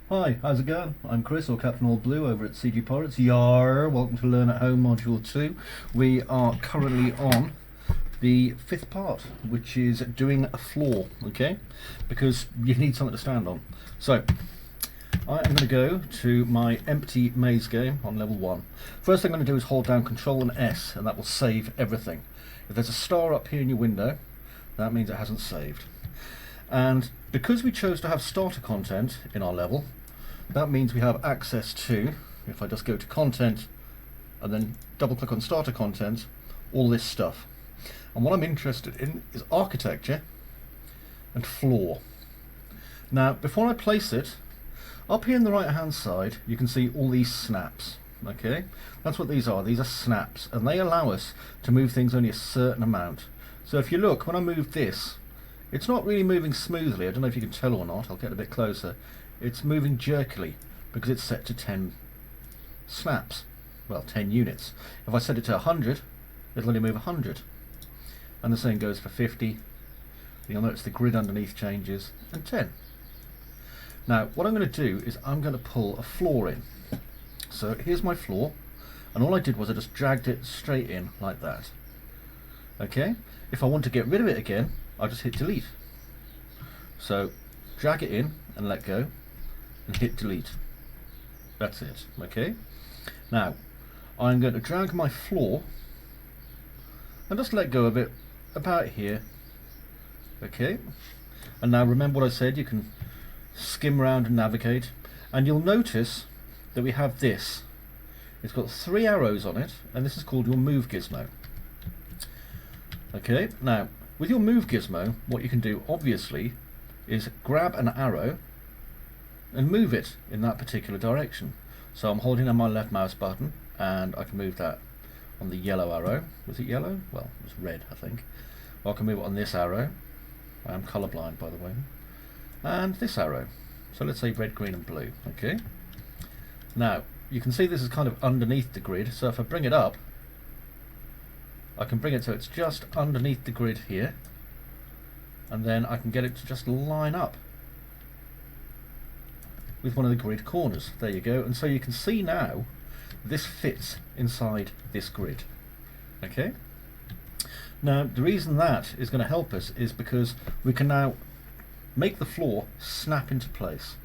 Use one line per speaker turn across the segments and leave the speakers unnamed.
Hi, how's it going? I'm Chris, or Captain OldBlue, over at CGPirates. Yarrrr! Welcome to Learn at Home Module 2. We are currently on the fifth part, which is doing a floor, okay? Because you need something to stand on. So, I am going to go to my empty maze game on level 1. First thing I'm going to do is hold down Control and S, and that will save everything. If there's a star up here in your window, that means it hasn't saved. And because we chose to have starter content in our level, that means we have access to, if I just go to content and then double click on starter content, all this stuff. And what I'm interested in is architecture and floor. Now, before I place it, up here in the right hand side you can see all these snaps. Okay, that's what these are. These are snaps, and they allow us to move things only a certain amount. So if you look, when I move this, it's not really moving smoothly. I don't know if you can tell or not. I'll get a bit closer. It's moving jerkily because it's set to 10 snaps. Well, 10 units. If I set it to 100, it'll only move 100. And the same goes for 50. You'll notice the grid underneath changes, and 10. Now, what I'm going to do is I'm going to pull a floor in. So here's my floor, and all I did was I just dragged it straight in like that. Okay? If I want to get rid of it again, I'll just hit delete. So drag it in and let go and hit delete. That's it. Okay, now I'm going to drag my floor and just let go of it about here. Okay, and now remember what I said, you can skim around and navigate, and you'll notice that we have this. It's got 3 arrows on it, and this is called your move gizmo. Okay, now with your move gizmo, what you can do obviously is grab an arrow and move it in that particular direction. So I'm holding on my left mouse button and I can move that on the yellow arrow. Was it yellow? Well, it was red, I think. Or I can move it on this arrow. I am colourblind, by the way. And this arrow. So let's say red, green and blue. Okay. Now you can see this is kind of underneath the grid, so if I bring it up, I can bring it so it's just underneath the grid here, and then I can get it to just line up with one of the grid corners. There you go. And so you can see now this fits inside this grid. Okay, now the reason that is going to help us is because we can now make the floor snap into place.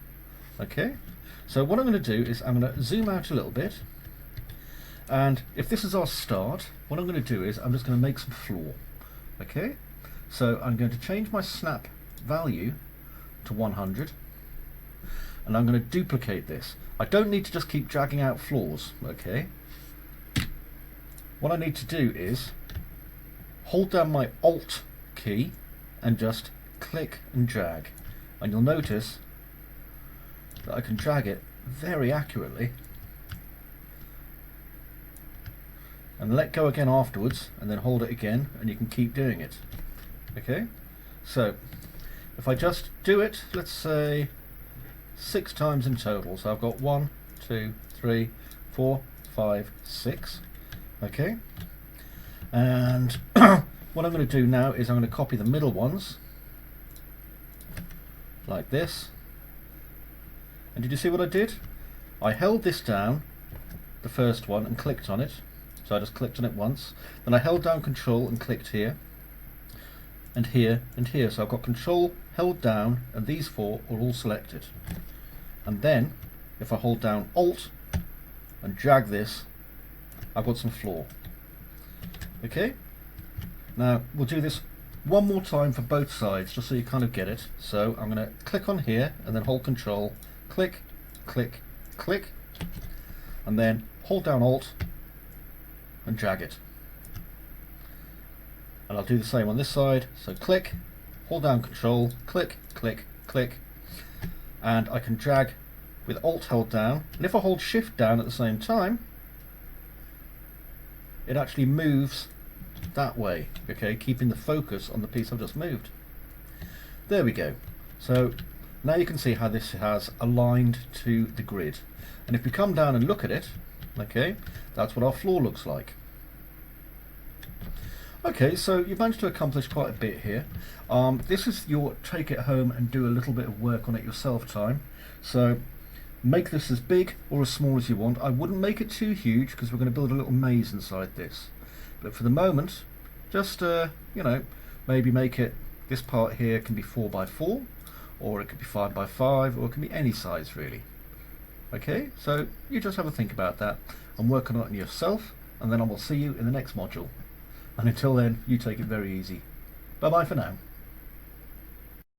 Okay, so what I'm going to do is I'm going to zoom out a little bit. And if this is our start, what I'm going to do is I'm just going to make some floor. Okay, so I'm going to change my snap value to 100, and I'm going to duplicate this. I don't need to just keep dragging out floors. Okay, what I need to do is hold down my Alt key and just click and drag, and you'll notice that I can drag it very accurately and let go again afterwards, and then hold it again, and you can keep doing it. Okay, so if I just do it, let's say 6 times in total, so I've got 1, 2, 3, 4, 5, 6. Okay, and what I'm going to do now is I'm going to copy the middle ones like this. And did you see what I did? I held this down, the first one, and clicked on it. So I just clicked on it once, then I held down Control and clicked here, and here, and here. So I've got Control held down, and these 4 are all selected. And then, if I hold down Alt and drag this, I've got some floor. Okay? Now, we'll do this one more time for both sides, just so you kind of get it. So I'm going to click on here, and then hold Control, click, click, click, and then hold down Alt and drag it. And I'll do the same on this side. So click, hold down Control, click, click, click, and I can drag with Alt held down, and if I hold Shift down at the same time, it actually moves that way. Okay, keeping the focus on the piece I've just moved. There we go. So now you can see how this has aligned to the grid, and if we come down and look at it, okay, that's what our floor looks like. Okay, so you've managed to accomplish quite a bit here. This is your take it home and do a little bit of work on it yourself time. So Make this as big or as small as you want. I wouldn't make it too huge because we're going to build a little maze inside this. But for the moment, just you know, maybe make it, this part here can be 4 by 4, or it could be 5 by 5, or it can be any size really. Okay, so you just have a think about that and work on it yourself, and then I will see you in the next module. And until then, you take it very easy. Bye bye for now.